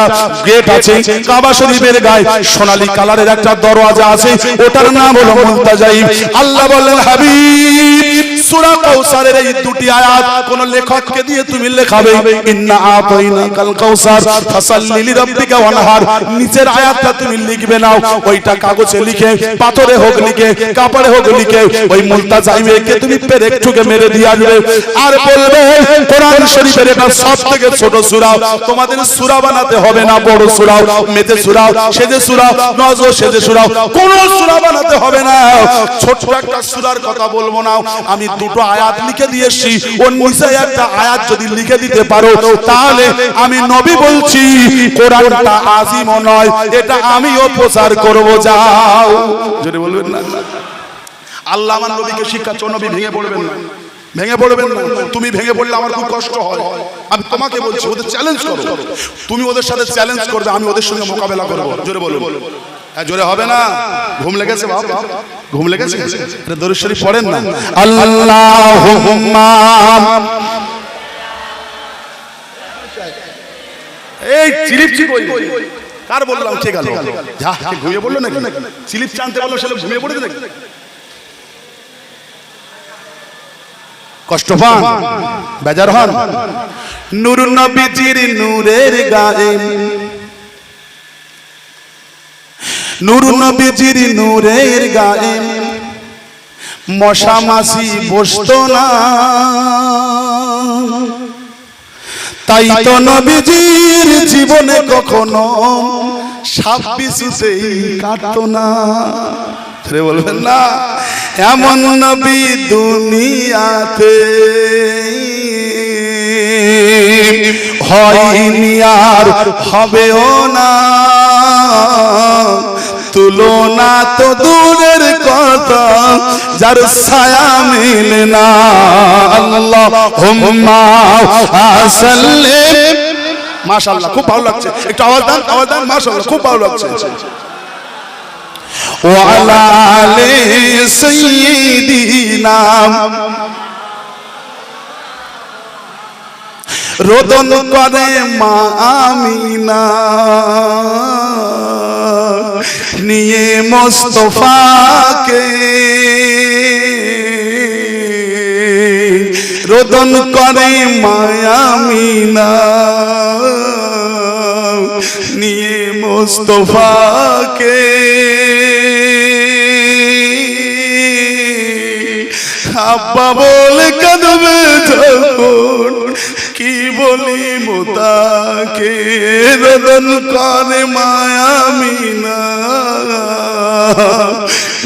গেট আছে কাবা শরীফের গায়ে, সোনালী কালারের একটা দরওয়াজা আছে, ওটার নাম হলো মুলতাজাইম। আল্লাহ বললেন হাবিব সূরা কাউসার কাউসারের এই দুটি আয়াত কোন লেখককে দিয়ে তুমি লেখাবে, ইন্না আতাইনাকাল কাউসার ফাসাল্লি লিরাব্বিকা ওয়ানহার, নিচের আয়াতটা তুমি লিখবে নাও, ওইটা কাগজে লিখে, পাথরে হোক লিখে, কাপড়ে হোক লিখে, ওই মুলতাজাইমকে তুমি পেরেক ঠুকে মেরে দিয়ে আসবে, আর বলবে কোরআন শরীফের এটা সবথেকে ছোট সূরা, তোমাদের সূরা বানাতে হবে না, বড় সূরা, মেতে সূরা, সেজে সূরা, নজর সেজে সূরা, কোন সূরা বানাতে হবে না, ছোট একটা সূরার কথা বলবো না, আমি দুটো আয়াত লিখে দিয়েছি, ওর নিচে একটা আয়াত যদি লিখে দিতে পারো তাহলে আমি নবী বলছি কোরআনটা আজিম নয়, এটা আমিও প্রচার করব, যাও। যদি বলবেন না আল্লাহ আমার নবীকে শিক্ষাচ্ছ, নবী ভেঙে পড়বেন না, ভেঙে পড়বেন না, তুমি ভেঙে পড়লে আমার খুব কষ্ট হয়, আমি তোমাকে বলছি ওদের চ্যালেঞ্জ করো, তুমি ওদের সাথে চ্যালেঞ্জ করবে, আমি ওদের সঙ্গে মোকাবেলা করবো, জোরে বলুন, জোরে হবে না? ঘুম লেগেছে বাপ, ঘুম লেগেছে? এটা দরুদ শরীফ পড়েন না, আল্লাহুম্মা, এই চিলিপ চিকই কার বললাম, কে গেল? যা ঘুমিয়ে পড়লো নাকি? চিলিপ টানতে বললো সেটা ঘুমিয়ে পড়েছে নাকি? কষ্ট পান, বেজার হন? নূর নবীজির নূরের গায়ে, নূর নবীজির নূরের গায়ে মশা মাছি বসতো না, তাই তো নবীজির জীবনে কখনো সাপ বিছুতেই কাটতো না, বলবেন না? এমন নবী দুনিয়াতে হয়নি আর হবেও না, তুলনা তো দূরের কথা, যার ছায়া মিলে না, আল্লাহুম্মা সাল্লি, মাশাআল্লাহ খুব ভালো লাগছে, একটু আওয়াজ দেন, আওয়াজ দেন, মাশাআল্লাহ খুব ভালো লাগছে, ওয়া আলা আলি সাইয়্যিদিনা, রোদন করে মা আমিনা, নিয়ে মুস্তাফাকে, রোদন করে মা আমিনা, নিয়ে মুস্তাফাকে, আব্বা বলে কাঁদবে যখন, কি বলি মোতাকে, রোদন করে মায়া আমিনা,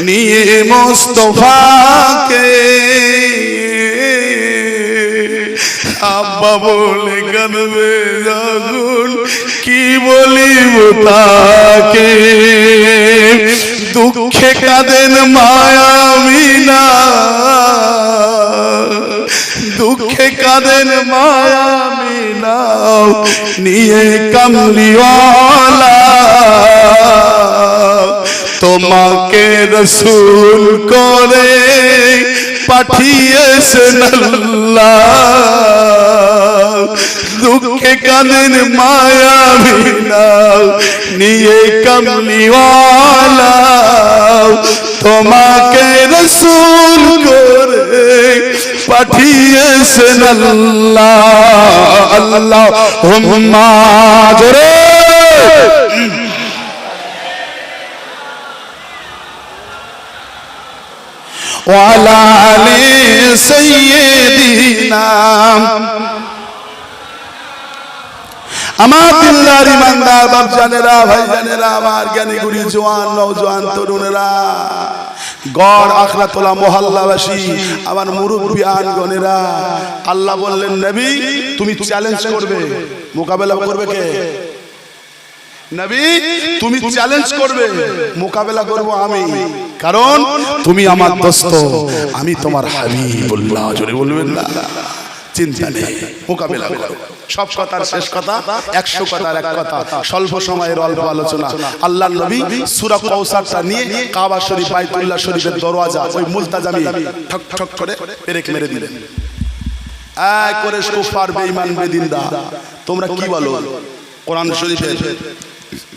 নিয়ে মুস্তাফাকে, আব্বা বলে কাঁদবে যখন, কি বলি মোতাকে, দুঃখে কাঁদেন মায়া আমিনা, দুঃখে কাঁদেন মায়া আমিনা, নিয়ে কামলিওয়ালা, তোমাকে রসূল করে পাঠিয়েছেন আল্লাহ, দুঃখে কাঁদেন মায়া আমিনা, নিয়ে কামলিওয়ালা, তোমাকে রসূল করে পাঠিয়েছেন আল্লাহ, আল্লাহুম্মা, জোরে ওয়া আলা আলি সাইয়্যিদিনা। আমার দিলদার ইমানদার বাপজানেরা, ভাইজানেরা, আমার জ্ঞানী গুণী জওয়ান নওজওয়ান তরুণেরা, গড় আখড়াতলা মহল্লাবাসী, আমার মুরব্বিয়ান গণেরা, আল্লাহ বললেন নবী তুমি চ্যালেঞ্জ করবে, মোকাবেলা করবে কে? নবী তুমি চ্যালেঞ্জ করবে, মোকাবেলা করব আমি, কারণ তুমি আমার দোস্ত, আমি তোমার হাবিবুল্লাহ, জোরে বলবেন না? চিন্তা নেই, মোকাবেলা করো। সব কথার শেষ কথা, 100 কথার এক কথা, স্বল্প সময়ের অল্প আলোচনা। আল্লাহর নবী সূরা কাউসারটা নিয়ে কাবা শরীফ, বাইতুল্লাহ শরীফের দরওয়াজা, ওই মুলতাজামি ঠক ঠক করে পেরেক মেরে দিলেন। এই কুরাইশ কুফার বেঈমান বেদিনরা, তোমরা কি বলো?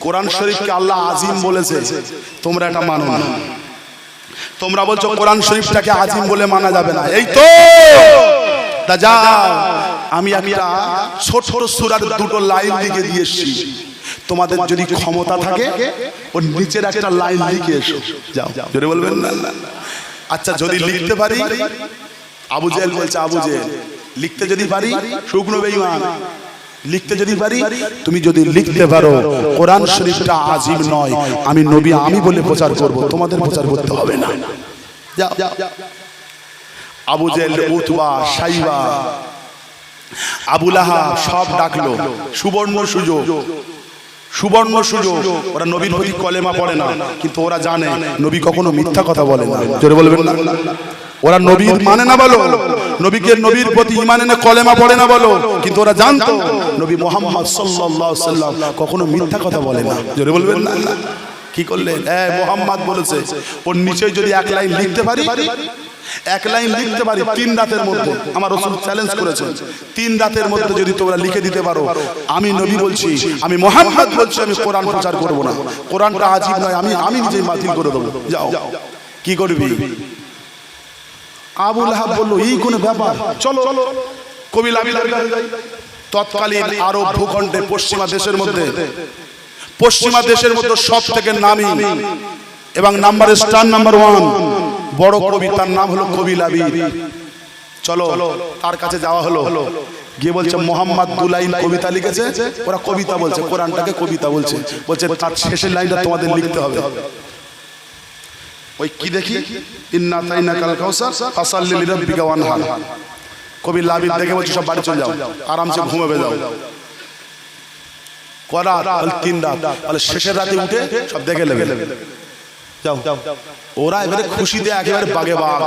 কোরআন শরীফকে আল্লাহ আজিম বলেছে, তোমরা এটা মানো না, তোমরা বলছো কোরআন শরীফটাকে আজিম বলে মানা যাবে না, এই তো তা যাও আমি একটা ছোট ছোট সূরার দুটো লাইন লিখে দিয়ে এসেছি, তোমাদের যদি ক্ষমতা থাকে ওর নিচের একটা লাইন লিখে এসো, যাও জোরে বলবেন না। আচ্ছা যদি লিখতে পারি, আবু জেহেল বলছে আবু জেহেল লিখতে যদি পারি, শুকনো বেঈমান লিখতে যদি পারি, তুমি যদি লিখতে পারো কোরআন শরীফটা আজিম নয়, আমি নবী আমি বলে প্রচার করব, তোমাদের প্রচার করতে হবে না, যাও। আবু জেহেল, উতবা, সাইবা, আবু লাহাব সব ডাকলো, সুবর্ণ সুযোগ, সুবর্ণ সুযোগ। ওরা নবীর প্রতি কলেমা পড়ে না, কিন্তু ওরা জানে নবী কখনো মিথ্যা কথা বলে না, জোরে বলবেন না। ওরা নবীর মানে না বলো, নবীকে নবীর প্রতি ঈমান এনে কলেমা পড়ে না বলো, কিন্তু ওরা জানতো নবী মুহাম্মদ সাল্লাল্লাহু আলাইহি সাল্লাম কখনো মিথ্যা কথা বলে না, জোরে বলবেন না। কি করলেন? মুহাম্মদ বলেছে ওর নিচে যদি এক লাইন লিখতে পারি, এক লাইন লিখতে পারি 3 রাতের মধ্যে, আমার রাসূল চ্যালেঞ্জ করেছেন 3 রাতের মধ্যে যদি তোমরা লিখে দিতে পারো, আমি নবী বলছি, আমি মুহাম্মদ বলছি, আমি কোরআন প্রচার করব না, কোরআনটা আজীব নয়, আমি নিজেই বাতিল করে দেব, যাও। কি করবি? আবু লাহাব বলল এই কোন ব্যাপার, চলো কবি লাবিদের কাছে যাই। তৎকালীন আরব ভূখণ্ডে পশ্চিমা দেশের মধ্যে, পশ্চিমা দেশের মধ্যে সব থেকে নামী এবং নাম্বার স্টার নাম্বার 1 বড় কবি, তার নাম হলো কবি লাবিদ। চলো তার কাছে যাওয়া হলো, গিয়ে বলছে মোহাম্মদ দুলাইন কবিতা লিখেছে, ওরা কবিতা বলছে, কোরআনটাকে কবিতা বলছে, বলছে তার শেষের লাইনটা তোমাদের লিখতে হবে। ওই কি দেখি, ইন্না তাইনাকাল কাউসার ফাসাল্লি লিরাব্বিকা ওয়ানহার, কবি লাবিদ দেখে বলছে সব বাড়ি চলে যাও, আরামসে ঘুমাবে যাও। করা 3 রাত, তাহলে শেষের রাতে উঠে সব দেখে নেবে, যাও। ওরা এবারে খুশিতে একেবারে বাগে বাগ,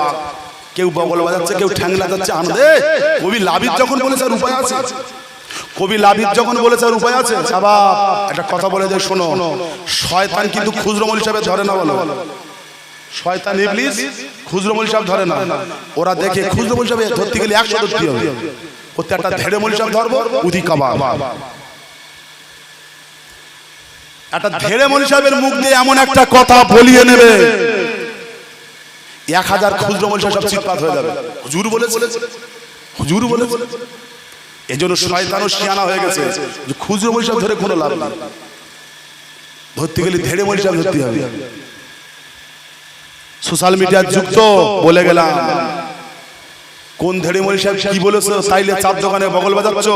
কেউ বগল বাজাচ্ছে, কেউ ঠ্যাংলা যাচ্ছে আনন্দে। কবি লাবিদ যখন বলেছে আর উপায় আছে, কবি লাবিদ যখন বলেছে আর উপায় আছে। বাবা একটা কথা বলে যে শোনো, শয়তান কিন্তু খুজরো মৌলভী সাহেব ধরে না, বলো শয়তান ইবলিস খুজরো মৌলভী সাহেব ধরে না। ওরা দেখে খুজরো মৌলভী সাহেব ধরতে গেলে 100 ধরতে হবে, প্রত্যেকটা ধেড়ে মৌলভী সাহেব ধরবো উদি কাবাব। একটা ধেড়ে মৌলভী সাহেবের মুখ দিয়ে এমন একটা কথা বলিয়ে নেবে 1000 খুজরো মৌলভী সাহেব চিৎপাত হয়ে যাবে, হুজুর বলেছে, হুজুর বলেছে। এজন্য শয়তানও শিয়ানা হয়ে গেছে যে খুজরো মৌলভী সাহেব ধরে কোনো লাভ নেই, ধরতে গেলে ধেড়ে মৌলভী সাহেব ধরতে হবে। সোশ্যাল মিডিয়ার যুগ তো, বলে গেলাম কোন ধেড়ে মৌলভী সাহেব কি বলেছে, চাইলে চার দোকানে বগল বাজাচ্ছ,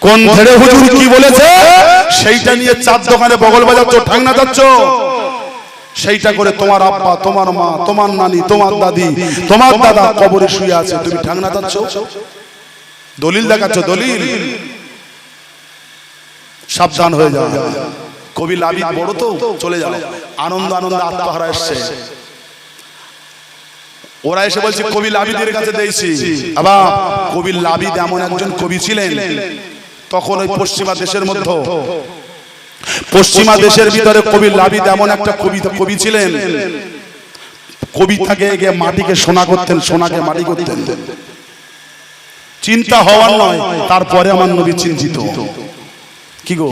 কোন ধেড়ে হুজুর কি বলেছে সেইটা নিয়ে চার দোকানে বগল বাজাচ্ছ, ঠাংনা যাচ্ছ, সেইটা করে তোমার আব্বা, তোমার মা, তোমার নানি, তোমার দাদি, তোমার দাদা কবরে শুয়ে আছে, তুমি ঠাংনা যাচ্ছ, দলিল দেখাচ্ছ, দলিল। সাবধান হয়ে যাও। কবি লাবিদ বড় তো, চলে যাও। আনন্দ আনন্দ আত্মহারা এসছে, ওরা এসে বলছে কবি লাবিদের কাছে দিয়েছি। আবার কবি লাবিদ এমন একজন কবি ছিলেন, তখন ওই পশ্চিমা দেশের মধ্যে, পশ্চিমা দেশের ভিতরে কবি লাবিদ এমন একটা কবি ছিলেন, কবিতাকে গিয়ে মাটিকে সোনা করতেন, সোনাকে মাটি করতেন। চিন্তা হওয়ার নয়, তারপরে আমার নবী চিন্তিত। কি গো,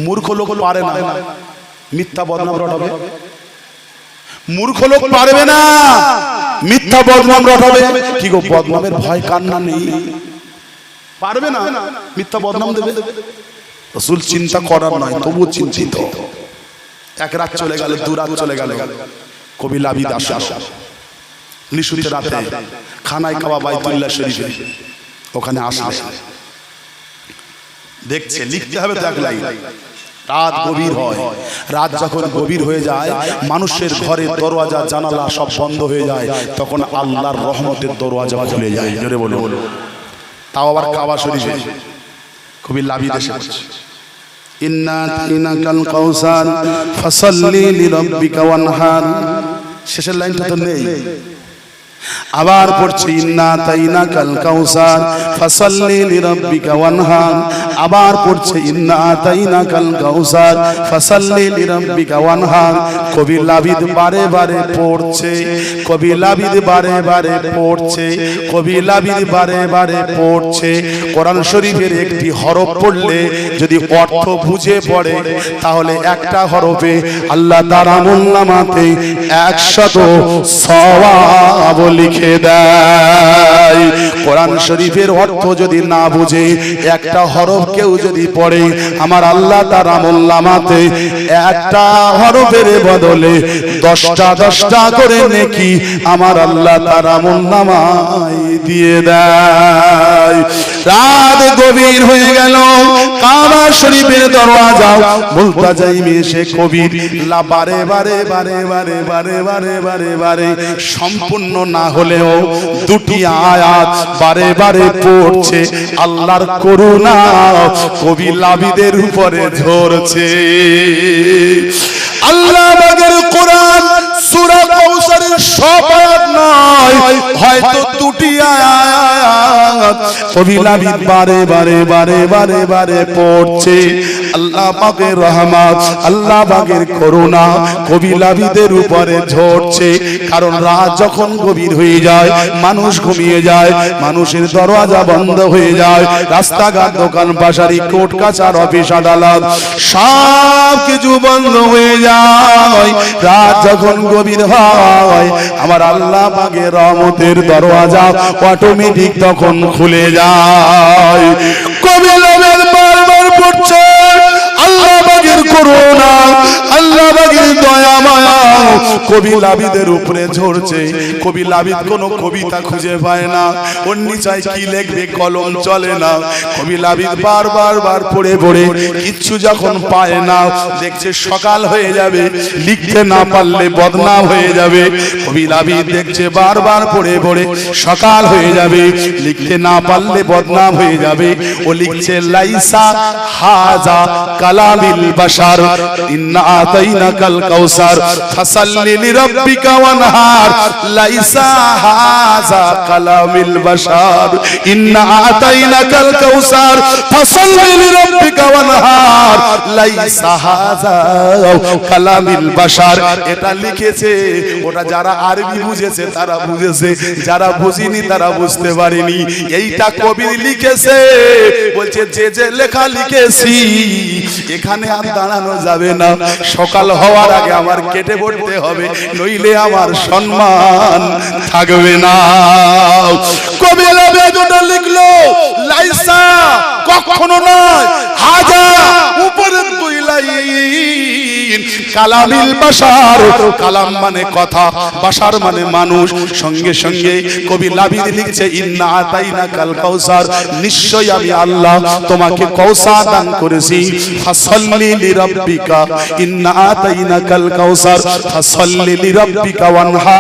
মূর্খ লোক পারে না মিথ্যা বদনাম রটাবে, মূর্খ লোক পারবে না মিথ্যা বদনাম রটাবে। কি গো, বদনামের ভয় কান্না নেই, পারবে না মিথ্যা বদনাম দেবে। রাসূল চিন্তা করার নয়, তবু চিন্তিত। এক রাত চলে গেল, 2 রাত চলে গেল, কবি লাবিদ আসে নিশুতে রাতে খানায় কাবা বাইতুল্লাহ শরীফে, ওখানে আসলে দেখছে লিখতে হবে তো এক লাইন। রাত গভীর হয়, রাত যখন গভীর হয়ে যায়, মানুষের ঘরের দরওয়াজা জানালা সব বন্ধ হয়ে যায়, তখন আল্লাহর রহমতের দরওয়াজা খুলে যায়, জোরে বলো। তাও আবার কাবা শরীফে। কবি লাবিদ এসে বলছে ইন্না তাইনাকাল কাউসার ফাসাল্লি লিরাব্বিকা ওয়ানহার, শেষের লাইনটা তো নেই। আবার পড়ছে ইন্না তাইনা কাল কাউসার ফাসাল্লি লিরাব্বিকা ওয়ানহার। আবার পড়ছে ইন্না তাইনা কাল কাউসার ফাসাল্লি লিরাব্বিকা ওয়ানহার। কবি লাবিদ বারে বারে পড়ছে, কবি লাবিদ বারে বারে পড়ছে, কবি লাবিদ বারে বারে পড়ছে। কোরআন শরীফের একটি হরফ পড়লে যদি অর্থ বুঝে পড়ে তাহলে একটা হরফে আল্লাহ তার আমলনামাতে 100 সওয়াব লিখে দেয়। কোরআন শরীফের অর্থ যদি না বুঝে একটা হরফ কেউ যদি পড়ে, আমার আল্লাহ তার আমলনামাতে একটা হরফের বদলে 10টা করে নেকি আমার আল্লাহ তার আমলনামায় দিয়ে দেয়। রাত গভীর হয়ে গেল, কাবা শরীফের দরওয়াজা মুলতাজাইমে এসে কবির বারে বারে বারে বারে বারে বারে বারে বারে সম্পূর্ণ না হলেও দুটি আয়াত বারে বারে পড়ছে। আল্লাহর করুণা কবি লাবিদের উপরে ঝরছে। আল্লাহ পাকের কোরআন সূরা কাউসারের সব আয়াত নয়, হয়তো দুটি আয়াত কবি লাবিদ বারে বারে বারে বারে বারে পড়ছে। আল্লাহ পাকের রহমত, আল্লাহ পাকের করুণা কবি লাবিদের উপরে ঝরছে। কারণ রাত যখন গভীর হয়ে যায়, মানুষ ঘুমিয়ে যায়, মানুষের দরওয়াজা বন্ধ হয়ে যায়, রাস্তাঘাট দোকান বাজারি কোর্ট কাছার অফিস আদালত সব কিছু বন্ধ হয়ে যায়। রাত যখন গভীর হয়, আমার আল্লাহ পাকের রহমতের দরওয়াজা অটোমেটিক তখন খুলে যায়। কবি লাবিদ বারবার পড়ছে আল্লাহ পাকের করুণা, আল্লাহ পাকের দয়া মায়া কবি লাবিদের উপরে ঝরছে। কবি লাবিদ কোন কবিতা খুঁজে পায় না, ওর নিচায় কি লিখবে কলম চলে না। কবি লাবিদ বারবার বার পড়ে পড়ে কিচ্ছু যখন পায় না, দেখছে সকাল হয়ে যাবে, লিখতে না পারলে বদনাম হয়ে যাবে। কবি লাবিদ দেখছে বারবার পড়ে পড়ে সকাল হয়ে যাবে, লিখতে না পারলে বদনাম হয়ে যাবে। ও লিখছে লাইসা হাজা কালামিল বাশার ইন্না আতাইনাকাল কাউসার ফাসাল্লি লিরাব্বিকা ওয়ানহার। লাইসা হাজা কালামিল বাশার ইন্না আতাইনাকাল কাউসার ফাসাল্লি লিরাব্বিকা ওয়ানহার। লাইসা হাজা কালামিল বাশার, এটা লিখেছে ওটা যারা আরবি বুঝেছে তারা বুঝেছে, যারা বুঝিনি তারা বুঝতে পারেনি। এইটা কবি লিখেছে, বলছে যে যে লেখা লিখেছি এখানে আর দাঁড়ানো যাবে না, সকাল হওয়ার আগে আমার কেটে পড়তে হবে, নইলে আমার সম্মান থাকবে না। কবি লাবিদ ওটা লিখলো, লাইসা কখনো নয়, হাজা উপরে দুই লাইন, কালামিল বাশার, কালাম মানে কথা, বাশার মানে মানুষ। সঙ্গে সঙ্গে কবি লাবিদ লিখছে ইন্না আতাইনাকাল কাউসার, নিশ্চয়ই আমি আল্লাহ তোমাকে কাউসার দান করেছি। ফাসাল্লি লিরাব্বিকা ইন্না আতাইনাকাল কাউসার ফাসাল্লি লিরাব্বিকা ওয়ানহার।